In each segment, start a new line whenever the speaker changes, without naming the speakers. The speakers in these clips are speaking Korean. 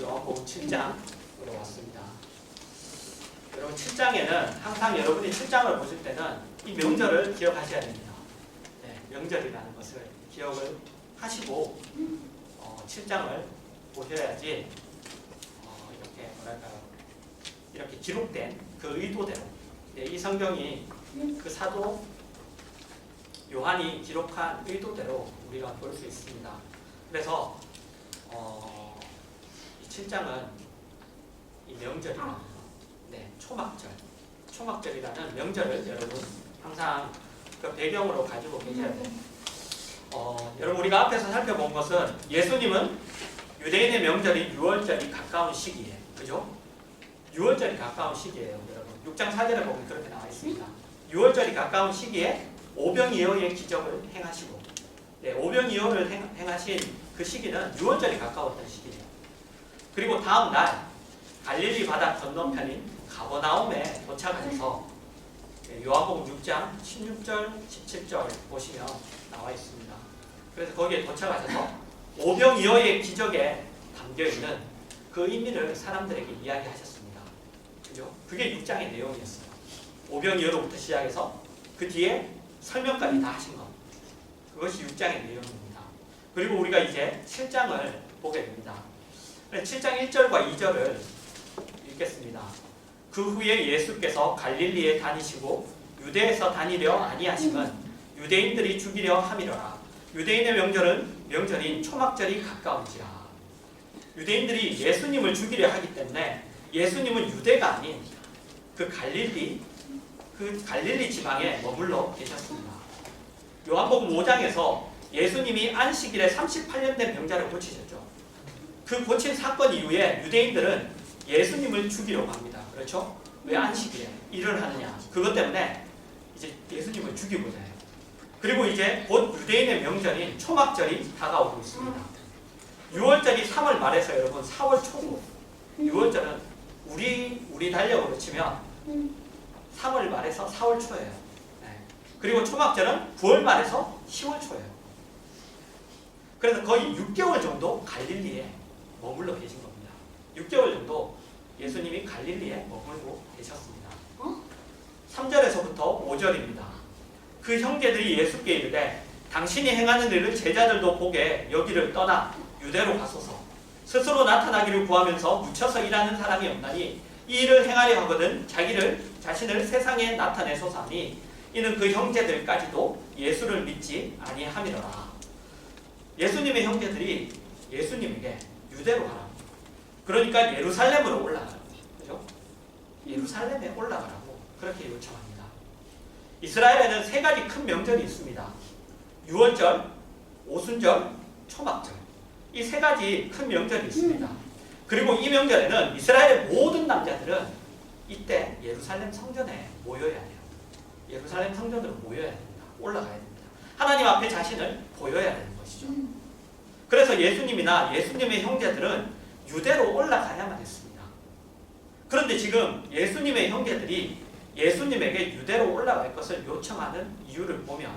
요한복음 7장으로 왔습니다. 여러분 7장에는 항상 여러분이 7장을 보실 때는 이 명절을 기억하셔야 됩니다. 네, 명절이라는 것을 기억을 하시고 7장을 보셔야지 이렇게 뭐랄까요, 이렇게 기록된 그 의도대로, 네, 이 성경이 그 사도 요한이 기록한 의도대로 우리가 볼 수 있습니다. 그래서 이 7장은 이 명절이라는 네, 초막절이라는 명절을 여러분 항상 그 배경으로 가지고 계셔야 돼요. 여러분 우리가 앞에서 살펴본 것은 예수님은 유대인의 명절이 6월절이 가까운 시기에, 그죠? 6월절이 가까운 시기예요, 여러분. 6장 4절에 보면 그렇게 나와 있습니다. 6월절이 가까운 시기에 오병이어의 기적을 행하시고, 네, 오병이어를 행하신 그 시기는 6월절이 가까웠던 시기예요. 그리고 다음 날 갈릴리 바다 건너편인 가버나움에 도착하셔서 요한복음 6장 16절, 17절 보시면 나와 있습니다. 그래서 거기에 도착하셔서 오병이어의 기적에 담겨있는 그 의미를 사람들에게 이야기하셨습니다. 그죠? 그게 6장의 내용이었어요. 오병이어로부터 시작해서 그 뒤에 설명까지 다 하신 것. 그것이 6장의 내용입니다. 그리고 우리가 이제 7장을 보게 됩니다. 7장 1절과 2절을 읽겠습니다. 그 후에 예수께서 갈릴리에 다니시고 유대에서 다니려 아니하심은 유대인들이 죽이려 함이로라. 유대인의 명절인 초막절이 가까운지라. 유대인들이 예수님을 죽이려 하기 때문에 예수님은 유대가 아닌 그 갈릴리 지방에 머물러 계셨습니다. 요한복음 5장에서 예수님이 안식일에 38년 된 병자를 고치셨죠. 그 고친 사건 이후에 유대인들은 예수님을 죽이려고 합니다. 그렇죠? 왜 안식일에 일을 하느냐? 그것 때문에 이제 예수님을 죽이고자 해요. 그리고 이제 곧 유대인의 명절인 초막절이 다가오고 있습니다. 6월절이 3월 말에서 여러분 4월 초고, 6월절은 우리 달력으로 치면 3월 말에서 4월 초예요. 네. 그리고 초막절은 9월 말에서 10월 초예요. 그래서 거의 6개월 정도 갈릴리에 머물러 계신 겁니다. 6개월 정도 예수님이 갈릴리에 머물고 계셨습니다. 3절에서부터 5절입니다. 그 형제들이 예수께 이르되 당신이 행하는 일을 제자들도 보게 여기를 떠나 유대로 가소서. 스스로 나타나기를 구하면서 묻혀서 일하는 사람이 없나니 이 일을 행하려 하거든 자신을 세상에 나타내소서 하니 이는 그 형제들까지도 예수를 믿지 아니함이로라. 예수님의 형제들이 예수님에게 유대로 가라고, 그러니까 예루살렘으로 올라가라고, 그죠? 예루살렘에 올라가라고 그렇게 요청합니다. 이스라엘에는 세 가지 큰 명절이 있습니다. 유월절, 오순절, 초막절. 이 세 가지 큰 명절이 있습니다. 그리고 이 명절에는 이스라엘의 모든 남자들은 이때 예루살렘 성전에 모여야 돼요. 예루살렘 성전으로 모여야 됩니다. 올라가야 됩니다. 하나님 앞에 자신을 보여야 되는 것이죠. 그래서 예수님이나 예수님의 형제들은 유대로 올라가야만 했습니다. 그런데 지금 예수님의 형제들이 예수님에게 유대로 올라갈 것을 요청하는 이유를 보면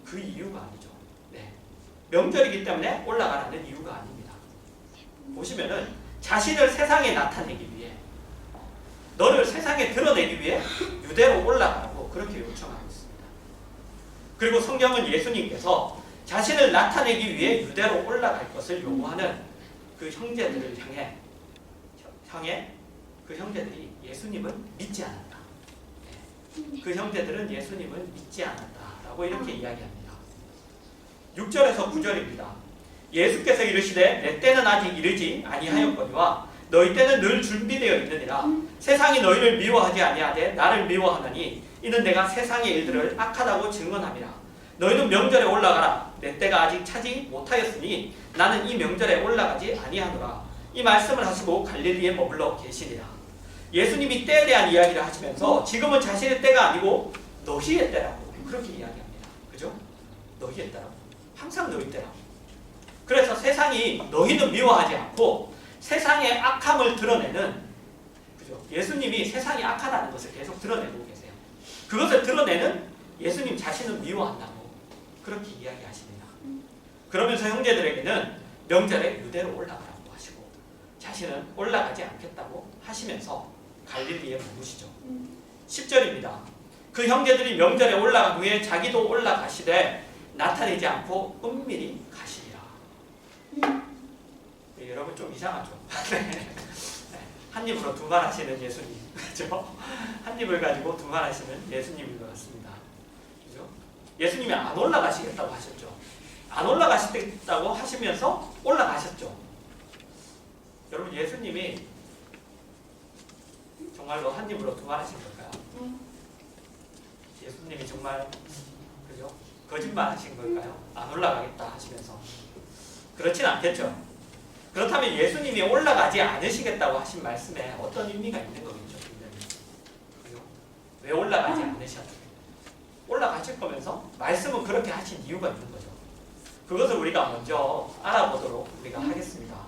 그 이유가 아니죠. 네. 명절이기 때문에 올라가라는 이유가 아닙니다. 보시면은 자신을 세상에 나타내기 위해, 너를 세상에 드러내기 위해 유대로 올라가라고 그렇게 요청하고 있습니다. 그리고 성경은 예수님께서 자신을 나타내기 위해 유대로 올라갈 것을 요구하는 그 형제들을 향해 그 형제들이 예수님을 믿지 않았다. 그 형제들은 예수님을 믿지 않았다라고 이렇게 이야기합니다. 6절에서 9절입니다. 예수께서 이르시되 내 때는 아직 이르지 아니하였거니와 너희 때는 늘 준비되어 있느니라. 세상이 너희를 미워하지 아니하되 나를 미워하나니 이는 내가 세상의 일들을 악하다고 증언함이라. 너희는 명절에 올라가라. 내 때가 아직 차지 못하였으니 나는 이 명절에 올라가지 아니하노라. 이 말씀을 하시고 갈릴리에 머물러 계시리라. 예수님이 때에 대한 이야기를 하시면서 지금은 자신의 때가 아니고 너희의 때라고 그렇게 이야기합니다. 그죠? 너희의 때라고. 항상 너희 때라고. 그래서 세상이 너희는 미워하지 않고 세상의 악함을 드러내는, 그죠? 예수님이 세상이 악하다는 것을 계속 드러내고 계세요. 그것을 드러내는 예수님 자신은 미워한다고 그렇게 이야기하십니다. 그러면서 형제들에게는 명절에 유대로 올라가라고 하시고 자신은 올라가지 않겠다고 하시면서 갈릴리에 머무시죠. 10절입니다. 그 형제들이 명절에 올라간 후에 자기도 올라가시되 나타내지 않고 은밀히 가시리라. 네, 여러분 좀 이상하죠? 네. 한 입으로 두 말 하시는 예수님, 그죠? 한 입을 가지고 두 말 하시는 예수님인 것 같습니다. 그죠? 예수님이 안 올라가시겠다고 하셨죠. 안 올라가시겠다고 하시면서 올라가셨죠. 여러분 예수님이 정말로 한 입으로 두 말 하신 걸까요? 예수님이 정말 그죠? 거짓말 하신 걸까요? 안 올라가겠다 하시면서 그렇진 않겠죠. 그렇다면 예수님이 올라가지 않으시겠다고 하신 말씀에 어떤 의미가 있는 거겠죠? 그죠? 왜 올라가지 않으셨죠? 올라가실 거면서 말씀은 그렇게 하신 이유가 있는 거죠. 그것을 우리가 먼저 알아보도록 우리가 하겠습니다.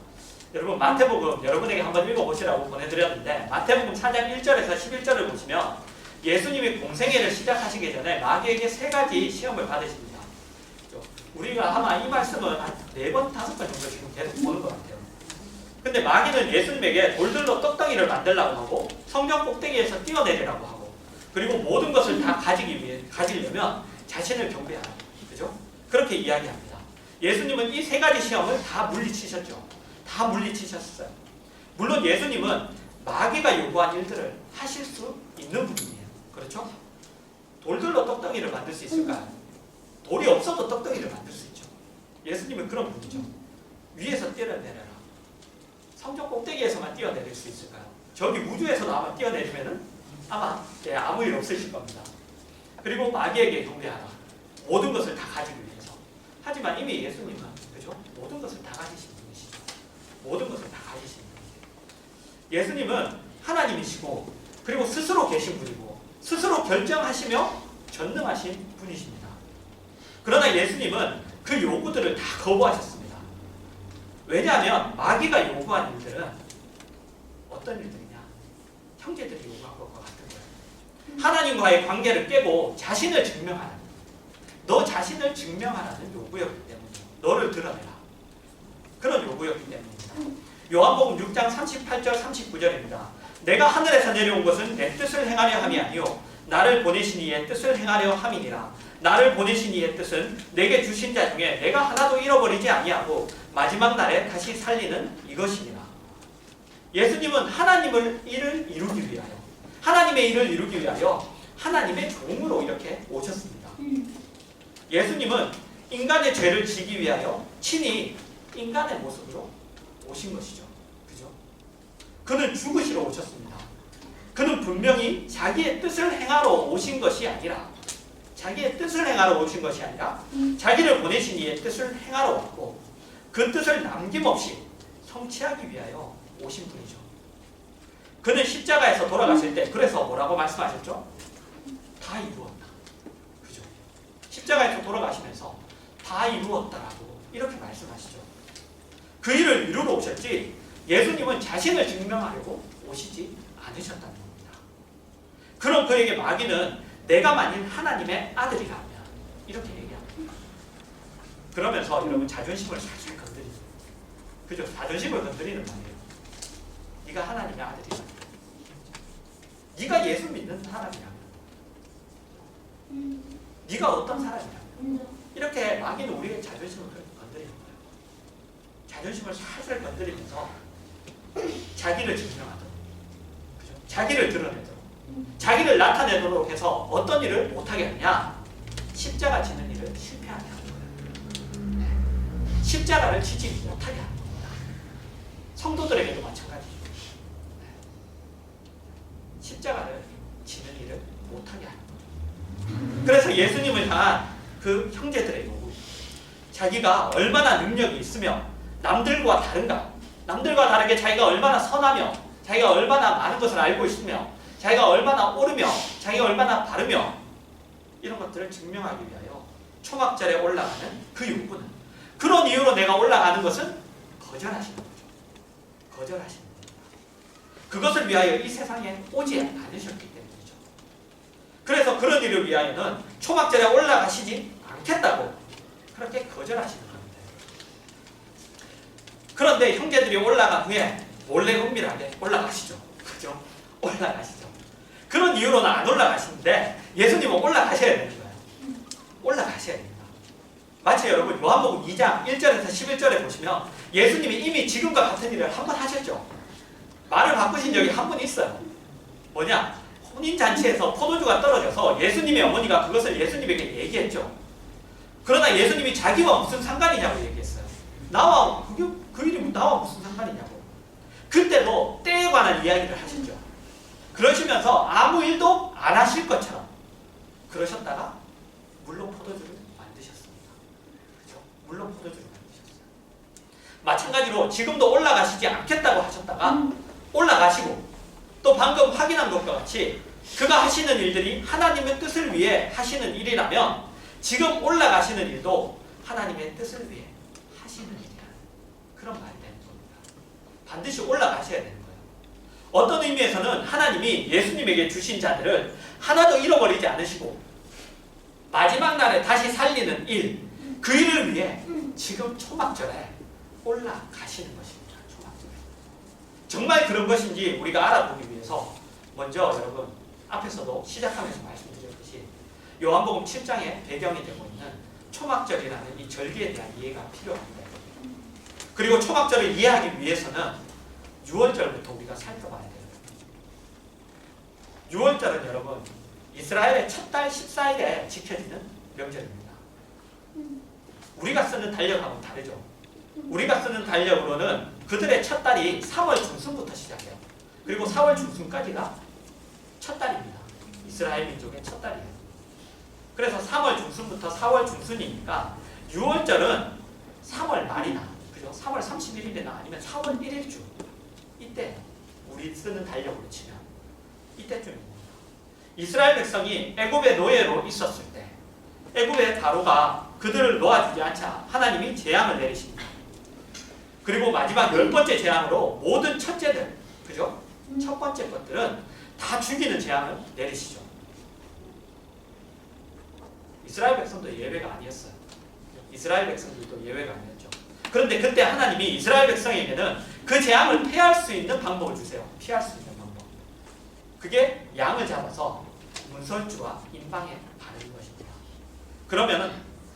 여러분 마태복음 여러분에게 한번 읽어보시라고 보내드렸는데 마태복음 4장 1절에서 11절을 보시면 예수님이 공생애를 시작하시기 전에 마귀에게 3가지 시험을 받으십니다. 우리가 아마 이 말씀은 한 4번, 5번 정도 지금 계속 보는 것 같아요. 근데 마귀는 예수님에게 돌들로 떡덩이를 만들라고 하고 성전 꼭대기에서 뛰어내리라고 하고 그리고 모든 것을 다 가지려면 자신을 경배하라. 그죠? 그렇게 이야기합니다. 예수님은 이 3가지 시험을 다 물리치셨죠. 다 물리치셨어요. 물론 예수님은 마귀가 요구한 일들을 하실 수 있는 분이에요. 그렇죠? 돌들로 떡덩이를 만들 수 있을까요? 돌이 없어도 떡덩이를 만들 수 있죠. 예수님은 그런 분이죠. 위에서 뛰어내려라. 성전 꼭대기에서만 뛰어내릴 수 있을까요? 저기 우주에서도 아마 뛰어내리면은 아마 아무 일 없으실 겁니다. 그리고 마귀에게 경배하라. 모든 것을 다 가지기 위해서. 하지만 이미 예수님은 그죠? 모든 것을 다 가지신 분이시죠. 모든 것을 다 가지신 분이세요. 예수님은 하나님이시고 그리고 스스로 계신 분이고 스스로 결정하시며 전능하신 분이십니다. 그러나 예수님은 그 요구들을 다 거부하셨습니다. 왜냐하면 마귀가 요구한 일들은 어떤 일들이냐? 형제들이 요구한 것과 같은 거예요. 하나님과의 관계를 깨고 자신을 증명하는 너 자신을 증명하라는 요구였기 때문이에요. 너를 드러내라. 그런 요구였기 때문입니다. 요한복음 6장 38절 39절입니다. 내가 하늘에서 내려온 것은 내 뜻을 행하려 함이 아니요 나를 보내신 이의 뜻을 행하려 함이니라. 나를 보내신 이의 뜻은 내게 주신 자 중에 내가 하나도 잃어버리지 아니하고 마지막 날에 다시 살리는 이것이니라. 예수님은 하나님의 일을 이루기 위하여 하나님의 일을 이루기 위하여 하나님의 종으로 이렇게 오셨습니다. 예수님은 인간의 죄를 지기 위하여 친히 인간의 모습으로 오신 것이죠. 그죠? 그는 죽으시러 오셨습니다. 그는 분명히 자기의 뜻을 행하러 오신 것이 아니라 자기의 뜻을 행하러 오신 것이 아니라 자기를 보내신 이의 뜻을 행하러 왔고 그 뜻을 남김없이 성취하기 위하여 오신 분이죠. 그는 십자가에서 돌아가실 때 그래서 뭐라고 말씀하셨죠? 다 이루었다. 그죠? 십자가에서 돌아가시면서 다 이루었다라고 이렇게 말씀하시죠. 그 일을 이루러 오셨지 예수님은 자신을 증명하려고 오시지 않으셨다는 겁니다. 그럼 그에게 마귀는 내가 만일 하나님의 아들이라면 이렇게 얘기합니다. 그러면서 여러분 자존심을 살살 건드리죠. 그죠? 자존심을 건드리는 말이에요. 네가 하나님의 아들이라면 네가 예수 믿는 사람이라면 네가 어떤 사람이라면 이렇게 마귀는 우리의 자존심을 건드리는 거예요. 자존심을 살살 건드리면서 자기를 증명하도록 그죠? 자기를 드러내도록 자기를 나타내도록 해서 어떤 일을 못하게 하냐? 십자가 지는 일을 실패하게 하는 거예요. 십자가를 지지 못하게 하는 겁니다. 성도들에게도 마찬가지죠. 십자가를 지는 일을 못하게 하는 거예요. 그래서 예수님을 향한 그 형제들의 요구, 자기가 얼마나 능력이 있으며 남들과 다른가, 남들과 다르게 자기가 얼마나 선하며 자기가 얼마나 많은 것을 알고 있으며 자기가 얼마나 옳으며 자기가 얼마나 바르며 이런 것들을 증명하기 위하여 초막절에 올라가는 그 요구는 그런 이유로 내가 올라가는 것은 거절하시는 거죠. 거절하시는 겁니다. 그것을 위하여 이 세상에 오지 않으셨기 때문이죠. 그래서 그런 일을 위하여는 초막절에 올라가시지 않겠다고 그렇게 거절하시는 겁니다. 그런데 형제들이 올라간 후에 몰래 은밀하게 올라가시죠. 그죠? 올라가시죠. 그런 이유로는 안 올라가시는데 예수님은 올라가셔야 되는 거예요. 올라가셔야 됩니다. 마치 여러분 요한복음 2장 1절에서 11절에 보시면 예수님이 이미 지금과 같은 일을 한 번 하셨죠. 말을 바꾸신 적이 한 번 있어요. 뭐냐? 혼인잔치에서 포도주가 떨어져서 예수님의 어머니가 그것을 예수님에게 얘기했죠. 그러나 예수님이 자기와 무슨 상관이냐고 얘기했어요. 그 일이 나와 무슨 상관이냐고. 그때도 때에 관한 이야기를 하셨죠. 그러시면서 아무 일도 안 하실 것처럼 그러셨다가 물로 포도주를 만드셨습니다. 그렇죠? 물로 포도주를 만드셨어요. 마찬가지로 지금도 올라가시지 않겠다고 하셨다가 올라가시고 또 방금 확인한 것과 같이 그가 하시는 일들이 하나님의 뜻을 위해 하시는 일이라면 지금 올라가시는 일도 하나님의 뜻을 위해 하시는 일이라는 그런 말이 되는 겁니다. 반드시 올라가셔야 되는 거예요. 어떤 의미에서는 하나님이 예수님에게 주신 자들을 하나도 잃어버리지 않으시고 마지막 날에 다시 살리는 일, 그 일을 위해 지금 초막절에 올라가시는 것입니다. 초막절에. 정말 그런 것인지 우리가 알아보기 위해서 먼저 여러분 앞에서도 시작하면서 말씀드렸듯이 요한복음 7장의 배경이 되고 있는 초막절이라는 이 절기에 대한 이해가 필요합니다. 그리고 초막절을 이해하기 위해서는 6월절부터 우리가 살펴봐야 돼요. 6월절은 여러분 이스라엘의 첫 달 14일에 지켜지는 명절입니다. 우리가 쓰는 달력하고는 다르죠. 우리가 쓰는 달력으로는 그들의 첫 달이 3월 중순부터 시작해요. 그리고 4월 중순까지가 첫 달입니다. 이스라엘 민족의 첫 달이에요. 그래서 3월 중순부터 4월 중순이니까 6월절은 3월 말이나 그죠? 3월 31일이나 아니면 4월 1일쯤 이때 우리 쓰는 달력으로 치면 이때쯤입니다. 이스라엘 백성이 애굽의 노예로 있었을 때 애굽의 바로가 그들을 놓아주지 않자 하나님이 재앙을 내리십니다. 그리고 마지막 10번째 재앙으로 모든 첫째들, 그죠? 첫 번째 것들은 다 죽이는 재앙을 내리시죠. 이스라엘 백성도 예외가 아니었어요. 이스라엘 백성들도 예외가 아니었죠. 그런데 그때 하나님이 이스라엘 백성에게는 그 재앙을 피할 수 있는 방법을 주세요. 피할 수 있는 방법. 그게 양을 잡아서 문설주와 임방에 바르는 것입니다. 그러면은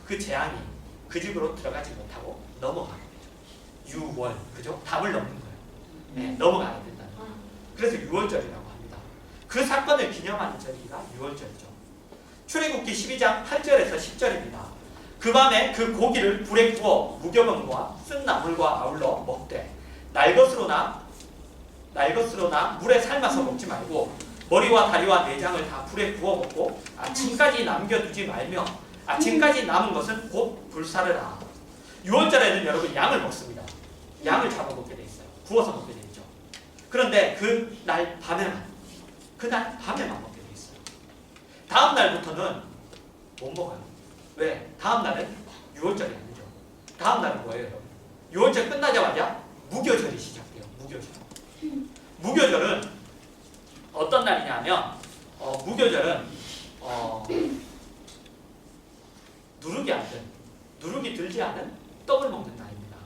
그 재앙이 그 집으로 들어가지 못하고 넘어가는 거죠. 6월, 그죠? 답을 넘는 거예요. 네, 넘어가야 된다는 거예요. 그래서 6월절이라고 합니다. 그 사건을 기념하는 절기가 6월절이죠. 출애굽기 12장 8절에서 10절입니다. 그 밤에 그 고기를 불에 구워 무교병과 쓴 나물과 아울러 먹되 날것으로나 물에 삶아서 먹지 말고 머리와 다리와 내장을 다 불에 구워 먹고 아침까지 남겨두지 말며 아침까지 남은 것은 곧 불사르라. 6월절에는 여러분 양을 먹습니다. 양을 잡아 먹게 돼 있어요. 구워서 먹게 돼 있죠. 그런데 그날 밤에만 먹게 돼 있어요. 다음 날부터는 못 먹어요. 왜? 다음 날은 6월절이 아니죠. 다음 날은 뭐예요, 여러분? 6월절 끝나자마자 무교절이 시작돼요. 무교절. 무교절은 어떤 날이냐면 무교절은 누룩이 들지 않은 떡을 먹는 날입니다.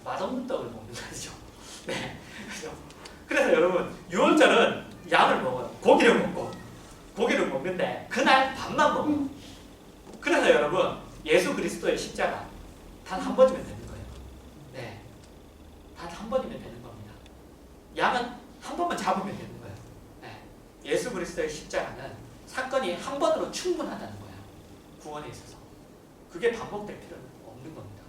맛없는 떡을 먹는 날이죠. 네, 그렇죠. 그래서 여러분 6월절은 양을 먹어요. 고기를 먹는데 그날 밥만 먹어요. 그래서 여러분 예수 그리스도의 십자가 단 한 번이면 되는 거예요. 네, 단 한 번이면 되는 겁니다. 양은 한 번만 잡으면 되는 거예요. 네. 예수 그리스도의 십자가는 사건이 한 번으로 충분하다는 거예요. 구원에 있어서. 그게 반복될 필요는 없는 겁니다.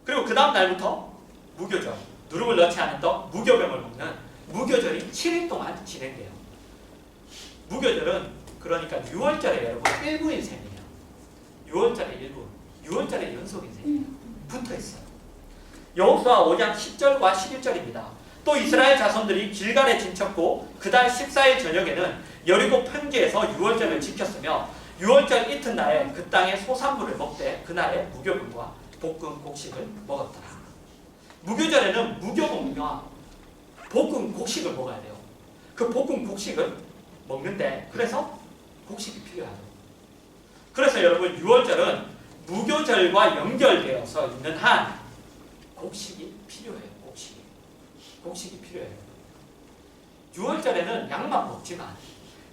그리고 그 다음 날부터 무교절, 누룩을 넣지 않은 떡, 무교병을 먹는 무교절이 7일 동안 진행돼요. 무교절은 그러니까 6월절에 여러분 1부인 셈이에요. 6월절에 1부, 6월절에 연속인 셈이에요. 붙어 있어요. 여호수아 5장 10절과 11절입니다. 또 이스라엘 자손들이 길갈에 진쳤고 그달 14일 저녁에는 여리고 평지에서 6월절을 지켰으며 6월절 이튿날에 그 땅의 소산물을 먹되 그날에 무교병과 볶은 곡식을 먹었더라. 무교절에는 무교병과 볶은 곡식을 먹어야 돼요. 그 볶은 곡식을 먹는데 그래서 곡식이 필요하죠. 그래서 여러분 6월절은 무교절과 연결되어서 있는 한 곡식이 필요해요. 곡식이 곡식이 필요해요. 6월절에는 양만 먹지만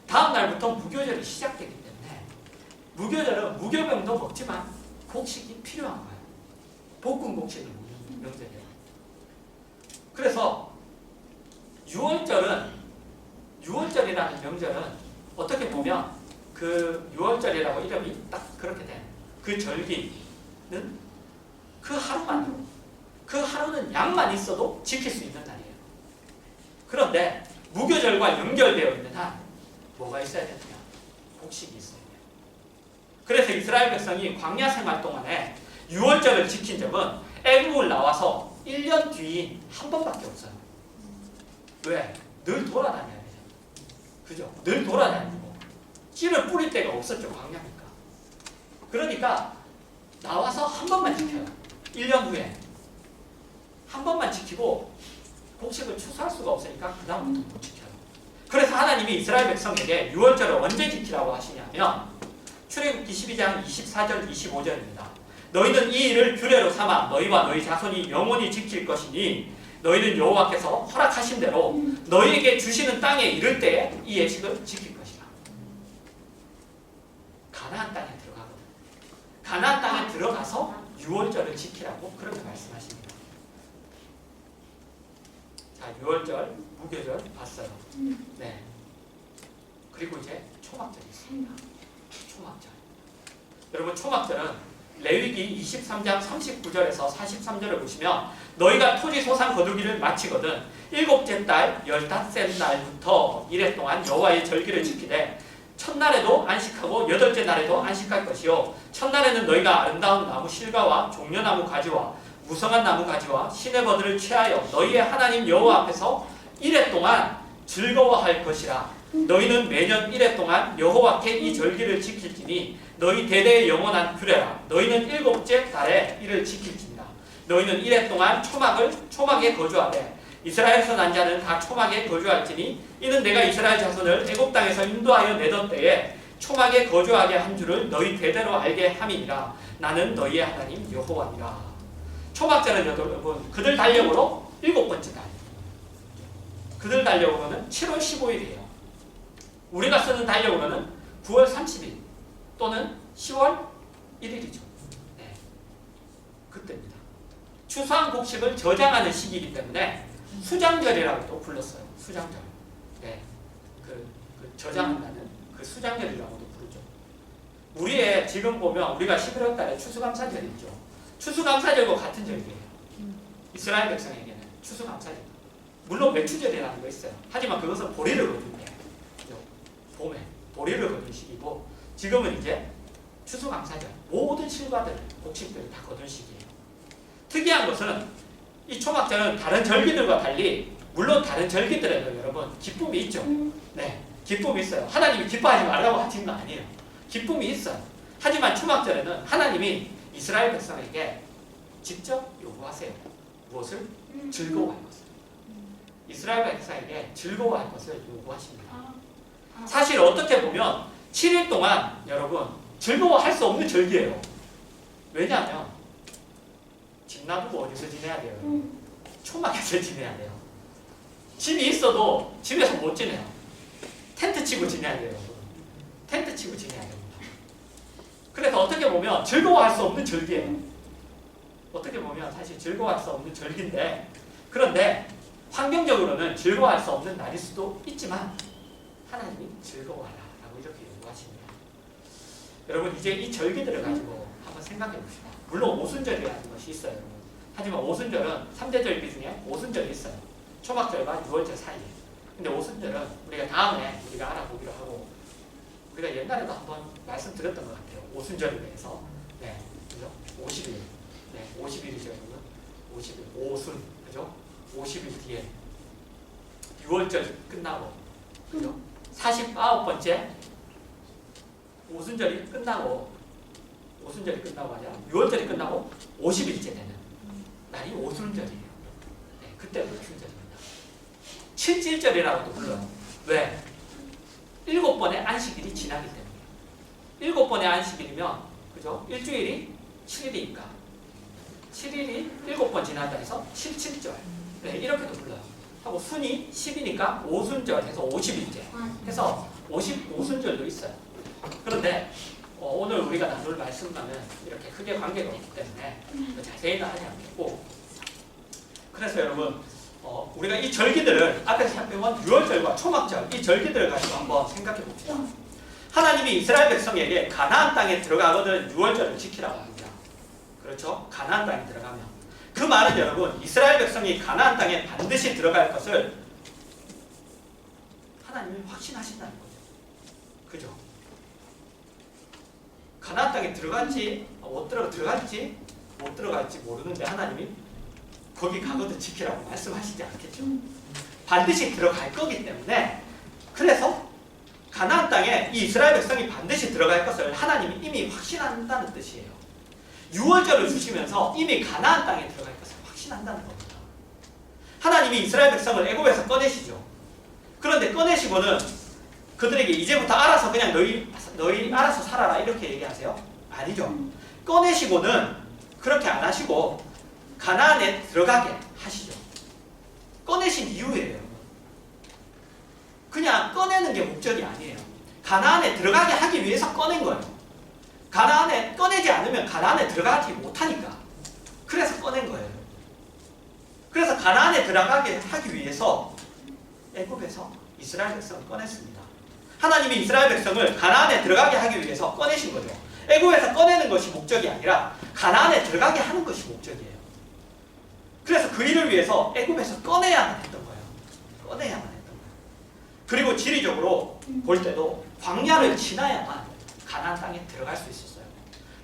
다음 날부터 무교절이 시작되기 때문에 무교절은 무교병도 먹지만 곡식이 필요한 거예요. 볶은 곡식을 먹는 명절이에요. 그래서 6월절이라는 명절은 어떻게 보면 그 6월절이라고 이름이 딱 그렇게 된 그 절기는 그 하루만으로, 그 하루는 양만 있어도 지킬 수 있는 날이에요. 그런데 무교절과 연결되어 있는 한 뭐가 있어야 되느냐? 곡식이 있어야 돼요. 그래서 이스라엘 백성이 광야 생활 동안에 6월절을 지킨 적은 애굽을 나와서 1년 뒤인 한 번밖에 없어요. 왜? 늘 돌아다녀야 돼요. 그죠? 늘 돌아다니고 씨를 뿌릴 데가 없었죠. 광야니까. 그러니까 나와서 한 번만 지켜요. 1년 후에 한 번만 지키고 곡식을 추수할 수가 없으니까 그 다음부터 못 지켜요. 그래서 하나님이 이스라엘 백성에게 6월절을 언제 지키라고 하시냐면 출애굽기 12장 24절 25절입니다. 너희는 이 일을 규례로 삼아 너희와 너희 자손이 영원히 지킬 것이니 너희는 여호와께서 허락하신 대로 너희에게 주시는 땅에 이를 때에 이 예식을 지킬 것이다. 가나안 땅에 들어가거든. 가나안 땅에 들어가서 6월절을 지키라고 그렇게 말씀하십니다. 자, 6월절, 무교절 봤어요. 네. 그리고 이제 초막절이 있습니다. 초막절. 여러분, 초막절은 레위기 23장 39절에서 43절을 보시면 너희가 토지 소산 거두기를 마치거든 일곱째 달 15째 날부터 이래 동안 여호와의 절기를 지키되 첫날에도 안식하고 여덟째 날에도 안식할 것이요 첫날에는 너희가 아름다운 나무 실과와 종려나무 가지와 무성한 나무 가지와 시내버들을 취하여 너희의 하나님 여호와 앞에서 이래 동안 즐거워할 것이라. 너희는 매년 이래 동안 여호와께 이 절기를 지킬지니 너희 대대의 영원한 규례라. 너희는 일곱째 달에 이를 지킬지니라. 너희는 이래 동안 초막에 거주하되 이스라엘에서 난 자는 다 초막에 거주할지니 이는 내가 이스라엘 자손을 애굽 땅에서 인도하여 내던 때에 초막에 거주하게 한 줄을 너희 대대로 알게 함이니라. 나는 너희의 하나님 여호와니라. 초막절은 여러분 그들 달력으로 7번째 달. 그들 달력으로는 7월 15일이에요. 우리가 쓰는 달력으로는 9월 30일 또는 10월 1일이죠. 네. 그때입니다. 추수한 곡식을 저장하는 시기이기 때문에 수장절이라고 또 불렀어요. 수장절. 네. 그 저장한다는 그 수장절이라고도 부르죠. 우리의 지금 보면 우리가 11월 달에 추수감사절이 있죠. 추수감사절과 같은 절기예요. 이스라엘 백성에게는 추수감사절. 물론 맥추절이라는 거 있어요. 하지만 그것은 보리를 거둔 게 봄에 보리를 거둔 시기고 지금은 이제 추수감사절. 모든 실과들, 곡식들을 다 거둔 시기예요. 특이한 것은 이 초막절은 다른 절기들과 달리 물론 다른 절기들에도 여러분 기쁨이 있죠. 네, 기쁨이 있어요. 하나님이 기뻐하지 말라고 하시는 거 아니에요. 기쁨이 있어요. 하지만 초막절에는 하나님이 이스라엘 백성에게 직접 요구하세요. 무엇을? 즐거워할 것을. 이스라엘 백성에게 즐거워할 것을 요구하십니다. 사실 어떻게 보면 7일 동안 여러분 즐거워할 수 없는 절기예요. 왜냐하면 집 놔두고 어디서 지내야 돼요? 초막에서 지내야 돼요. 집이 있어도 집에서 못 지내요. 텐트 치고 지내야 돼요. 텐트 치고 지내야 됩니다. 그래서 어떻게 보면 즐거워할 수 없는 절기예요. 어떻게 보면 사실 즐거워할 수 없는 절기인데 그런데 환경적으로는 즐거워할 수 없는 날일 수도 있지만 하나님이 즐거워하라라고 이렇게 요구하십니다. 여러분 이제 이 절기들을 가지고 한번 생각해 봅시다. 물론 오순절이라는 것이 있어요. 여러분. 하지만 오순절은 3대 절기 중에 오순절이 있어요. 초막절과 6월절 사이에. 근데 오순절은 우리가 다음에 우리가 알아보기로 하고 우리가 옛날에도 한번 말씀드렸던 것 같아요. 오순절에 대해서. 네, 그죠? 50일. 네, 50일이죠, 여러분. 50일. 오순. 그죠? 50일 뒤에 6월절 끝나고 그죠? 49번째 오순절이 끝나고 하자 6월절이 끝나고 50일째 되는 날이 오순절이에요. 네, 그때가 오순절입니다. 칠칠절이라고도 불러요. 왜? 7번의 안식일이 지나기 때문에 7번의 안식일이면 그죠? 일주일이 7일이니까 7일이 7번 지났다 해서 77절. 네, 이렇게도 불러요. 하고 순이 10이니까 5순절 해서 50일째 해서 55순절도 있어요. 그런데 오늘 우리가 나눌 말씀과는 이렇게 크게 관계가 없기 때문에 자세히는 하지 않겠고, 그래서 여러분 우리가 이 절기들을 앞에서 살펴본 유월절과 초막절 이 절기들을 가지고 한번 생각해 봅시다. 하나님이 이스라엘 백성에게 가나안 땅에 들어가거든 유월절을 지키라고 합니다. 그렇죠? 가나안 땅에 들어가면 그 말은 여러분 이스라엘 백성이 가나안 땅에 반드시 들어갈 것을 하나님이 확신하신다는 거죠. 그죠? 가나안 땅에 들어갈지 못 들어갈지 모르는데 하나님이 거기 가거든 지키라고 말씀하시지 않겠죠. 반드시 들어갈 거기 때문에, 그래서 가나안 땅에 이 이스라엘 백성이 반드시 들어갈 것을 하나님이 이미 확신한다는 뜻이에요. 유월절을 주시면서 이미 가나안 땅에 들어갈 것을 확신한다는 겁니다. 하나님이 이스라엘 백성을 애굽에서 꺼내시죠. 그런데 꺼내시고는 그들에게 이제부터 알아서 그냥 너희 알아서 살아라 이렇게 얘기하세요? 아니죠. 꺼내시고는 그렇게 안 하시고 가나안에 들어가게 하시죠. 꺼내신 이유예요. 그냥 꺼내는 게 목적이 아니에요. 가나안에 들어가게 하기 위해서 꺼낸 거예요. 가나안에 꺼내지 않으면 가나안에 들어가지 못하니까. 그래서 꺼낸 거예요. 그래서 가나안에 들어가게 하기 위해서 애굽에서 이스라엘 백성을 꺼냈습니다. 하나님이 이스라엘 백성을 가나안에 들어가게 하기 위해서 꺼내신 거죠. 애굽에서 꺼내는 것이 목적이 아니라 가나안에 들어가게 하는 것이 목적이에요. 그래서 그 일을 위해서 애굽에서 꺼내야만 했던 거예요. 꺼내야만 했던 거예요. 그리고 지리적으로 볼 때도 광야를 지나야만 가나안 땅에 들어갈 수 있었어요.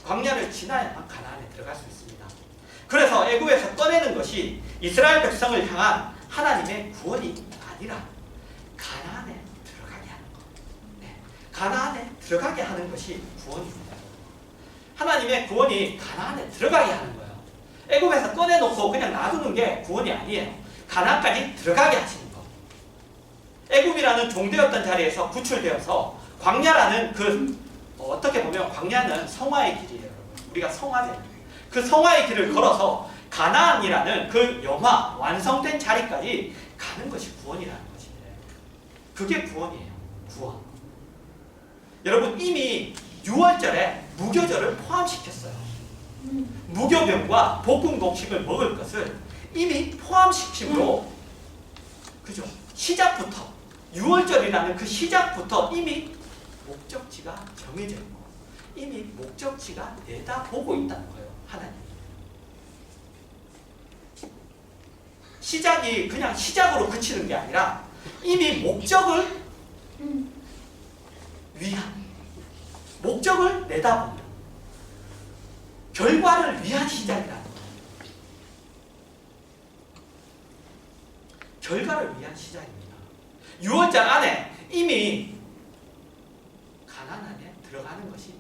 광야를 지나야만 가나안에 들어갈 수 있습니다. 그래서 애굽에서 꺼내는 것이 이스라엘 백성을 향한 하나님의 구원이 아니라 가나안에 들어가게 하는 것. 네. 가나안에 들어가게 하는 것이 구원입니다. 하나님의 구원이 가나안에 들어가게 하는 거예요. 애굽에서 꺼내놓고 그냥 놔두는 게 구원이 아니에요. 가나안까지 들어가게 하시는 것. 애굽이라는 종되었던 자리에서 구출되어서 광야라는 어떻게 보면 광야는 성화의 길이에요. 우리가 성화된 그 성화의 길을 걸어서 가나안이라는 그 영화 완성된 자리까지 가는 것이 구원이라는 것이에요. 그게 구원이에요. 구원. 여러분 이미 6월절에 무교절을 포함시켰어요. 무교병과 볶음곡식을 먹을 것을 이미 포함시킴으로, 그죠? 시작부터 6월절이라는 그 시작부터 이미 목적지가 정해져 있고 이미 목적지가 내다보고 있다는 거예요. 하나님. 시작이 그냥 시작으로 그치는 게 아니라 이미 목적을 위한, 목적을 내다보는, 결과를 위한 시작이라는 거예요. 결과를 위한 시작입니다. 6월절 안에 이미 가나안 안에 들어가는 것이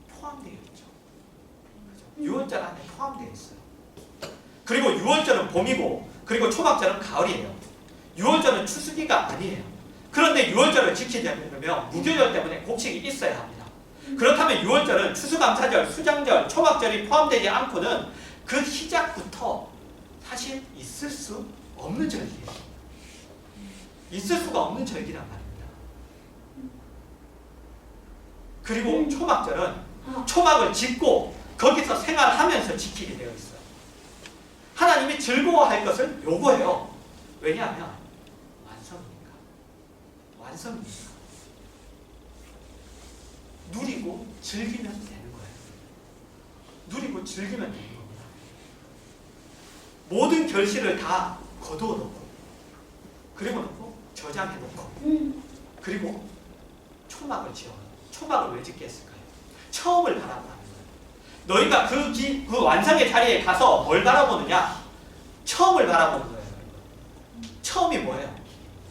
포함되어 있죠. 6월절 안에 포함되어 있어요. 그리고 6월절은 봄이고 그리고 초막절은 가을이에요. 6월절은 추수기가 아니에요. 그런데 6월절을 지키려면 무교절 때문에 곡식이 있어야 합니다. 그렇다면 6월절은 추수감사절, 수장절, 초막절이 포함되지 않고는 그 시작부터 사실 있을 수 없는 절기예요. 있을 수가 없는 절기란 말입니다. 그리고 초막절은 초막을 짓고 거기서 생활하면서 지키게 되어 있어요. 하나님이 즐거워할 것을 요구해요. 왜냐하면 완성이니까. 완성이니까. 누리고 즐기면 되는 거예요. 누리고 즐기면 되는 겁니다. 모든 결실을 다 거두어 놓고, 그리고 놓고 저장해 놓고, 그리고 초막을 지어요. 초막을 왜 짓게 했을까요? 처음을 바라보는 거예요. 너희가 그 완성의 자리에 가서 뭘 바라보느냐? 처음을 바라보는 거예요. 처음이 뭐예요?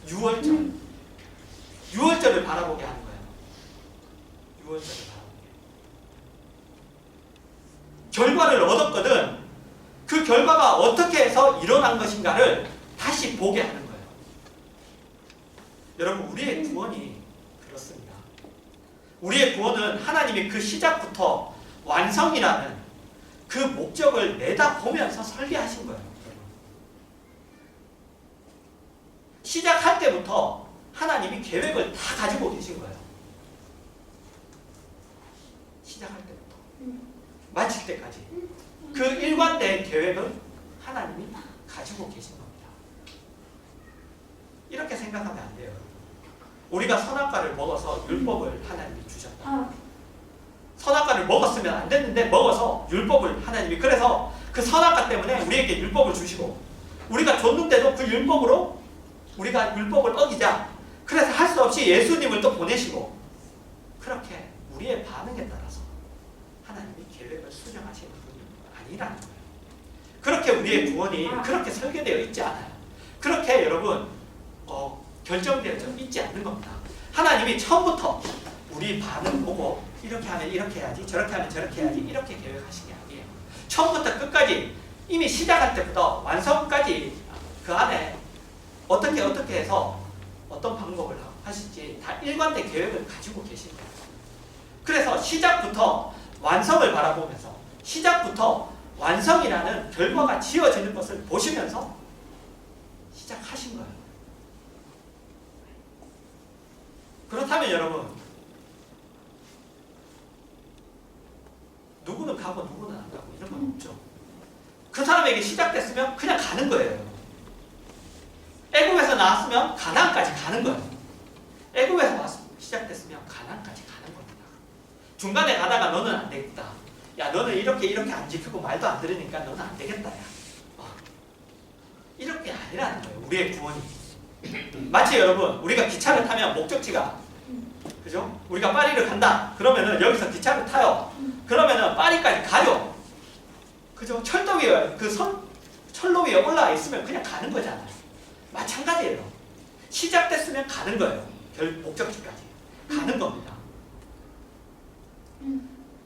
6월절. 6월절을 바라보게 하는 거예요. 6월절을 바라보게. 결과를 얻었거든. 그 결과가 어떻게 해서 일어난 것인가를 다시 보게 하는 거예요. 여러분, 우리의 구원이 그렇습니다. 우리의 구원은 하나님이 그 시작부터 완성이라는 그 목적을 내다보면서 설계하신 거예요. 시작할 때부터 하나님이 계획을 다 가지고 계신 거예요. 시작할 때부터 마칠 때까지 그 일관된 계획을 하나님이 가지고 계신 겁니다. 이렇게 생각하면 안 돼요. 우리가 선악과를 먹어서 율법을 하나님이 주셨다. 선악과를 먹었으면 안 됐는데 먹어서 율법을 하나님이, 그래서 그 선악과 때문에 우리에게 율법을 주시고, 우리가 줬는데도 그 율법으로 우리가 율법을 어기자, 그래서 할 수 없이 예수님을 또 보내시고, 그렇게 우리의 반응에 따라서 하나님이 계획을 수정하시는 분이 아니라는 거예요. 그렇게 우리의 구원이 그렇게 설계되어 있지 않아요. 그렇게 여러분 결정되어져 있지 않는 겁니다. 하나님이 처음부터 우리 반응 보고 이렇게 하면 이렇게 해야지, 저렇게 하면 저렇게 해야지, 이렇게 계획하신 게 아니에요. 처음부터 끝까지 이미 시작할 때부터 완성까지 그 안에 어떻게 해서 어떤 방법을 하실지 다 일관된 계획을 가지고 계신 거예요. 그래서 시작부터 완성을 바라보면서, 시작부터 완성이라는 결과가 지어지는 것을 보시면서 시작하신 거예요. 그렇다면 여러분, 누구는 가고 누구는 안 가고 이런 건 없죠. 그 사람에게 시작됐으면 그냥 가는 거예요. 애굽에서 나왔으면 가나안까지 가는 거예요. 애굽에서 시작됐으면 가나안까지 가는 겁니다. 중간에 가다가 너는 안 되겠다. 야, 너는 이렇게 안 지키고 말도 안 들으니까 너는 안 되겠다. 야. 이렇게 아니라는 거예요. 우리의 구원이. 마치 여러분, 우리가 기차를 타면 목적지가, 그죠? 우리가 파리를 간다. 그러면은 여기서 기차를 타요. 그러면은 파리까지 가죠. 그죠? 철도 위에, 철로 위에 올라와 있으면 그냥 가는 거잖아요. 마찬가지예요. 시작됐으면 가는 거예요. 목적지까지 가는 겁니다.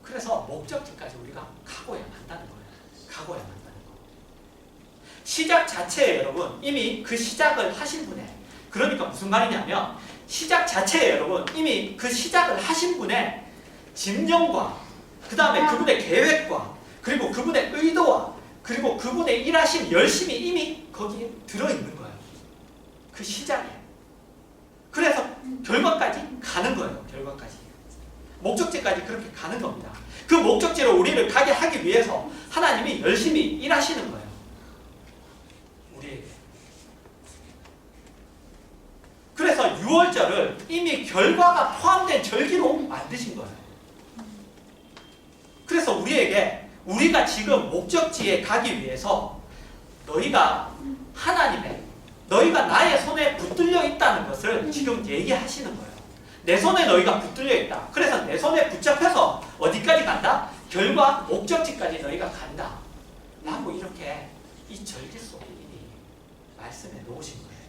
그래서 목적지까지 우리가 가고야 만다는 거예요. 가고야 만다는 거. 시작 자체에 여러분, 이미 그 시작을 하신 분의, 그러니까 무슨 말이냐면, 시작 자체에 여러분, 이미 그 시작을 하신 분의 집념과, 그 다음에 그분의 계획과, 그리고 그분의 의도와, 그리고 그분의 일하신 열심이 이미 거기에 들어있는 거예요. 그 시작에. 그래서 결과까지 가는 거예요. 결과까지. 목적지까지 그렇게 가는 겁니다. 그 목적지로 우리를 가게 하기 위해서 하나님이 열심히 일하시는 거예요. 우리에게. 그래서 유월절을 이미 결과가 포함된 절기로 만드신 거예요. 그래서 우리에게, 우리가 지금 목적지에 가기 위해서 너희가 너희가 나의 손에 붙들려 있다는 것을 지금 얘기하시는 거예요. 내 손에 너희가 붙들려 있다. 그래서 내 손에 붙잡혀서 어디까지 간다? 결과 목적지까지 너희가 간다. 라고 이렇게 이 절기 속에 이미 말씀해 놓으신 거예요.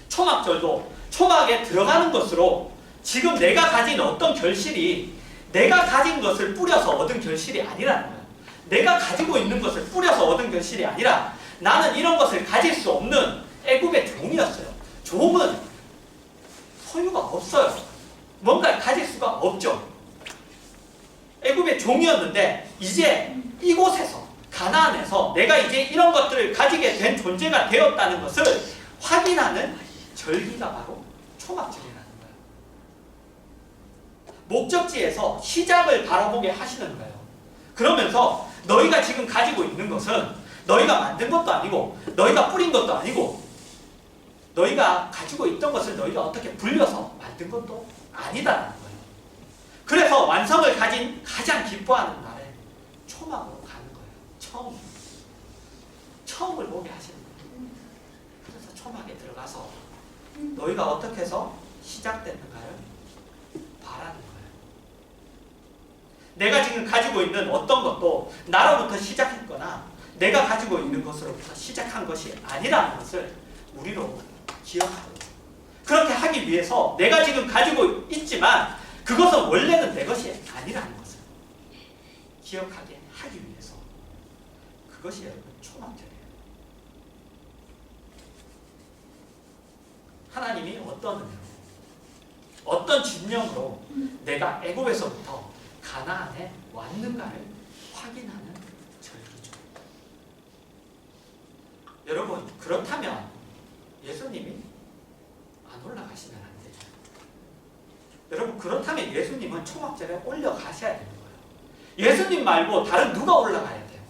초막절도 초막에 들어가는 것으로 지금 내가 가진 어떤 결실이 내가 가진 것을 뿌려서 얻은 결실이 아니라는 거예요. 내가 가지고 있는 것을 뿌려서 얻은 결실이 아니라 나는 이런 것을 가질 수 없는 애굽의 종이었어요. 종은 소유가 없어요. 뭔가를 가질 수가 없죠. 애굽의 종이었는데 이제 이곳에서, 가나안에서 내가 이제 이런 것들을 가지게 된 존재가 되었다는 것을 확인하는 절기가 바로 초막절이라는 거예요. 목적지에서 시작을 바라보게 하시는 거예요. 그러면서 너희가 지금 가지고 있는 것은 너희가 만든 것도 아니고 너희가 뿌린 것도 아니고 너희가 가지고 있던 것을 너희가 어떻게 불려서 만든 것도 아니다라는 거예요. 그래서 완성을 가진 가장 기뻐하는 날에 초막으로 가는 거예요. 처음을 보게 하시는 거예요. 그래서 초막에 들어가서 너희가 어떻게 해서 시작됐는가를 바라는 거예요. 내가 지금 가지고 있는 어떤 것도 나로부터 시작했거나 내가 가지고 있는 것으로부터 시작한 것이 아니라는 것을 우리로 기억하고, 그렇게 하기 위해서 내가 지금 가지고 있지만 그것은 원래는 내 것이 아니라는 것을 기억하게 하기 위해서, 그것이 여러분 초막절이에요. 하나님이 어떤 집념으로 내가 애굽에서부터 가나안에 왔는가를 확인하는 절기죠. 여러분, 그렇다면 예수님이 안 올라가시면 안 되죠. 여러분 그렇다면 예수님은 초막절에 올라가셔야 되는 거예요. 예수님 말고 다른 누가 올라가야 돼요?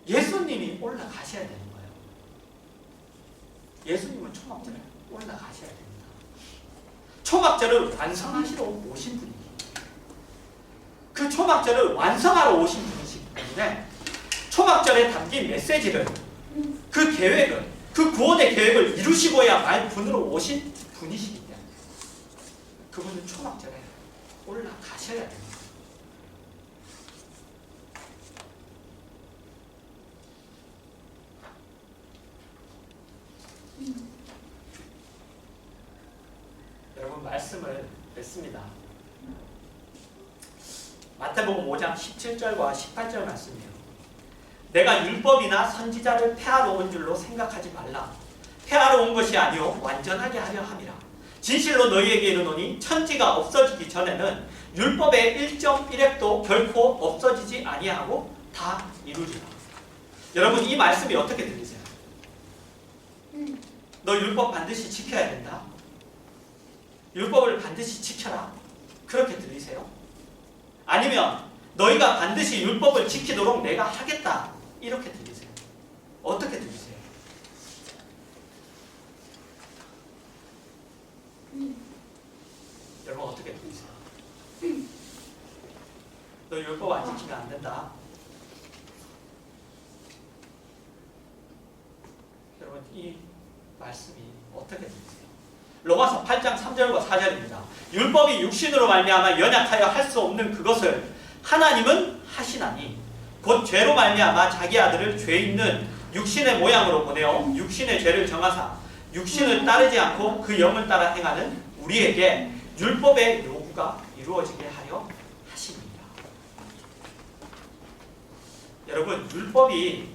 예수님이 올라가셔야 되는 거예요. 예수님은 초막절에 올라가셔야 됩니다. 초막절을 완성하시러 오신 분이에요. 그 초막절을 완성하러 오신 분이시기 때문에 초막절에 담긴 메시지를, 그 계획을, 그 구원의 계획을 이루시고야 말 분으로 오신 분이시기 때문에 그분은 초막절에 올라가셔야 됩니다. 여러분 말씀을 뵙습니다. 마태복음 5장 17절과 18절 말씀이에요. 내가 율법이나 선지자를 폐하러 온 줄로 생각하지 말라. 폐하러 온 것이 아니요 완전하게 하려 함이라. 진실로 너희에게 이르노니 천지가 없어지기 전에는 율법의 1.1획도 결코 없어지지 아니하고 다 이루리라. 여러분 이 말씀이 어떻게 들리세요? 너 율법 반드시 지켜야 된다. 율법을 반드시 지켜라. 그렇게 들리세요? 아니면 너희가 반드시 율법을 지키도록 내가 하겠다. 이렇게 들리세요? 어떻게 들리세요? 여러분 어떻게 들리세요? 너 율법 안 지키면 안 된다. 여러분 이 말씀이 어떻게 들리세요? 로마서 8장 3절과 4절입니다. 율법이 육신으로 말미암아 연약하여 할 수 없는 그것을 하나님은 하시나니 곧 죄로 말미암아 자기 아들을 죄 있는 육신의 모양으로 보내어 육신의 죄를 정하사 육신을 따르지 않고 그 영을 따라 행하는 우리에게 율법의 요구가 이루어지게 하려 하십니다. 여러분 율법이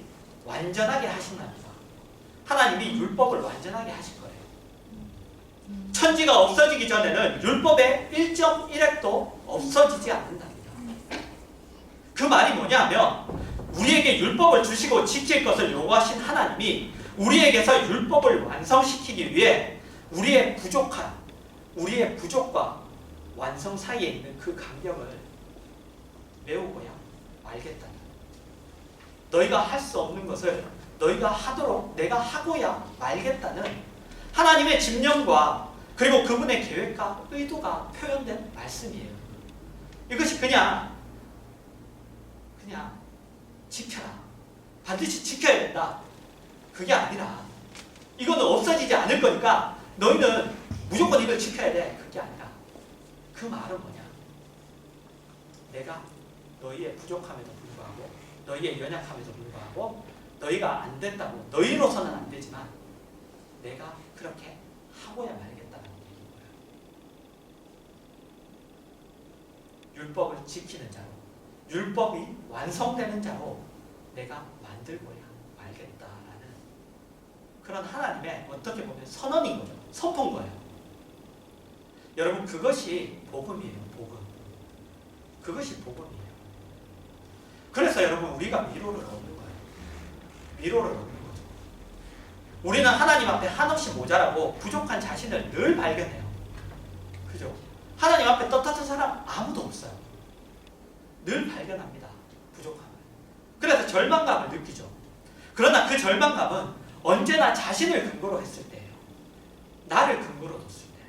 완전하게 하신답니다. 하나님이 율법을 완전하게 하실 거예요. 천지가 없어지기 전에는 율법의 1.1획도 없어지지 않는답니다. 그 말이 뭐냐면 우리에게 율법을 주시고 지킬 것을 요구하신 하나님이 우리에게서 율법을 완성시키기 위해 우리의 부족과 완성 사이에 있는 그 간격을 메우고야 말겠다. 너희가 할 수 없는 것을 너희가 하도록 내가 하고야 말겠다는 하나님의 집념과 그리고 그분의 계획과 의도가 표현된 말씀이에요. 이것이 그냥 지켜라. 반드시 지켜야 된다. 그게 아니라 이거는 없어지지 않을 거니까 너희는 무조건 이걸 지켜야 돼. 그게 아니라 그 말은 뭐냐? 내가 너희의 부족함에도 불구하고 너희의 연약함에도 불구하고 너희가 안 된다고 너희로서는 안 되지만 내가 그렇게 하고야 말겠다는 얘기인 거예요. 율법을 지키는 자로 율법이 완성되는 자로 내가 만들고야 말겠다라는 그런 하나님의 어떻게 보면 선언인 거죠. 선포인 거예요. 여러분 그것이 복음이에요. 복음. 그것이 복음이에요. 그래서 여러분 우리가 위로를 얻는 거예요. 위로를 얻는 거죠. 우리는 하나님 앞에 한없이 모자라고 부족한 자신을 늘 발견해요. 그죠? 하나님 앞에 떳떳한 사람 아무도 없어요. 늘 발견합니다. 부족함을. 그래서 절망감을 느끼죠. 그러나 그 절망감은 언제나 자신을 근거로 했을 때예요. 나를 근거로 뒀을 때.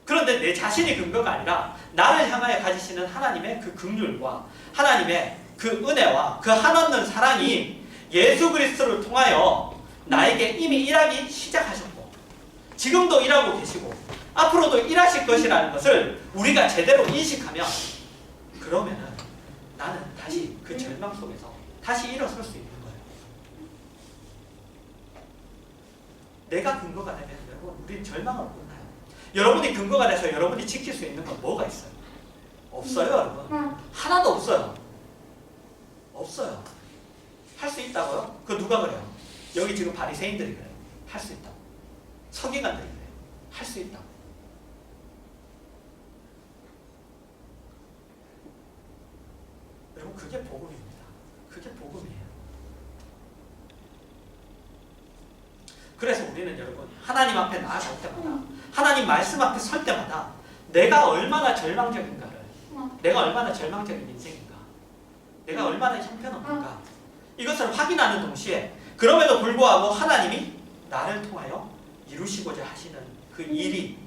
그런데 내 자신이 근거가 아니라 나를 향하여 가지시는 하나님의 그 긍휼과 하나님의 그 은혜와 그 한없는 사랑이 예수 그리스도를 통하여 나에게 이미 일하기 시작하셨고 지금도 일하고 계시고 앞으로도 일하실 것이라는 것을 우리가 제대로 인식하면 그러면은 나는 다시 그 절망 속에서 다시 일어설 수 있는 거예요. 내가 근거가 되면 여러분 우리는 절망을 못나요. 여러분이 근거가 돼서 여러분이 지킬 수 있는 건 뭐가 있어요? 없어요 여러분. 하나도 없어요. 없어요. 할 수 있다고요? 그거 누가 그래요? 여기 지금 바리새인들이 그래요. 할 수 있다고. 서기관들이 그래요. 할 수 있다고. 여러분 그게 복음입니다. 그게 복음이에요. 그래서 우리는 여러분 하나님 앞에 나아갈 때마다 하나님 말씀 앞에 설 때마다 내가 얼마나 절망적인가를, 내가 얼마나 절망적인 인생인가, 내가 얼마나 형편없는가 이것을 확인하는 동시에 그럼에도 불구하고 하나님이 나를 통하여 이루시고자 하시는 그 일이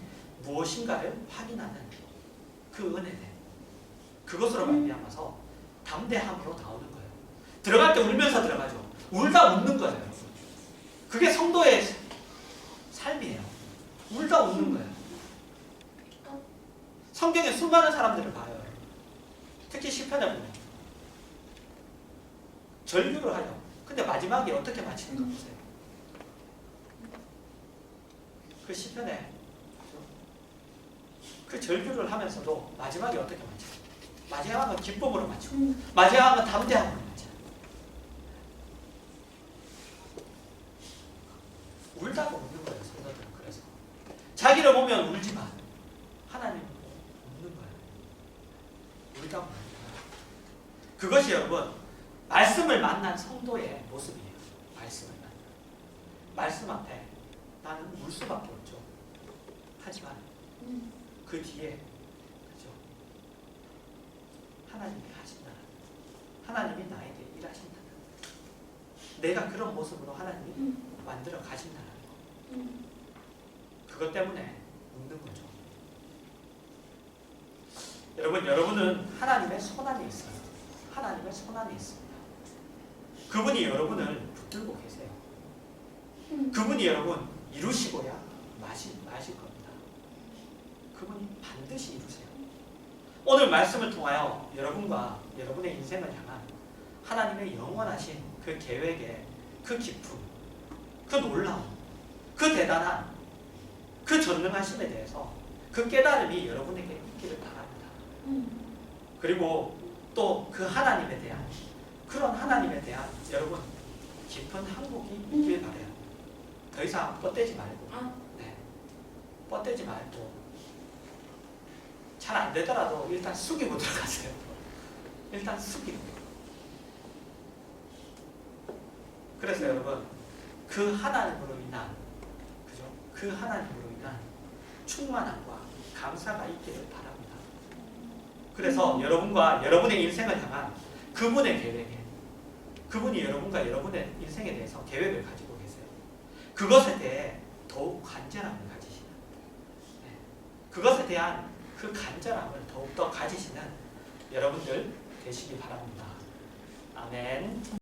무엇인가를 확인하는 그 은혜네. 그것으로 말미암아서 담대함으로 나오는 거예요. 들어갈 때 울면서 들어가죠. 울다 웃는 거예요. 여러분. 그게 성도의 삶이에요. 울다 웃는 거예요. 성경에 수많은 사람들을 봐요. 특히 시편에 보면 절규를 하죠. 근데 마지막에 어떻게 마치는가 보세요. 그 시편에 그 절규를 하면서도 마지막에 어떻게 마쳐요? 마지막은 기쁨으로 마치고 마지막은 담대함으로 마쳐요. 울다가 웃는 거예요. 성도들은. 그래서 자기를 보면 울지만 하나님 웃는 거예요. 울다가 웃는 거예요. 그것이 여러분 말씀을 만난 성도의 모습이에요. 말씀을 만난. 말씀 앞에 나는 울 수밖에 없죠. 하지만 그 뒤에 그죠? 하나님이 하신다는, 하나님이 나에게 일하신다는, 내가 그런 모습으로 하나님이 만들어 가신다는 거. 그것 때문에 웃는 거죠. 여러분, 여러분은 하나님의 손안에 있어요. 하나님의 손안에 있습니다. 그분이 여러분을 붙들고 계세요. 그분이 여러분 이루시고야 마실 겁니다. 그분이 반드시 이루세요. 오늘 말씀을 통하여 여러분과 여러분의 인생을 향한 하나님의 영원하신 그 계획의 그 깊음, 그 놀라움, 그 대단한 그 전능하심에 대해서 그 깨달음이 여러분에게 있기를 바랍니다. 그리고 또 그 하나님에 대한, 그런 하나님에 대한 여러분 깊은 항복이 있길 바라요. 더 이상 뻗대지 말고, 네, 뻗대지 말고 잘 안 되더라도 일단 숙이고 들어가세요. 일단 숙이고. 그래서 여러분 그 하나님으로 인한, 그죠? 그 하나님으로 인한 충만함과 감사가 있기를 바랍니다. 그래서 여러분과 여러분의 인생을 향한 그분의 계획에, 그분이 여러분과 여러분의 인생에 대해서 계획을 가지고 계세요. 그것에 대해 더욱 간절함을 가지시는, 네, 그것에 대한 그 간절함을 더욱더 가지시는 여러분들 되시기 바랍니다. 아멘.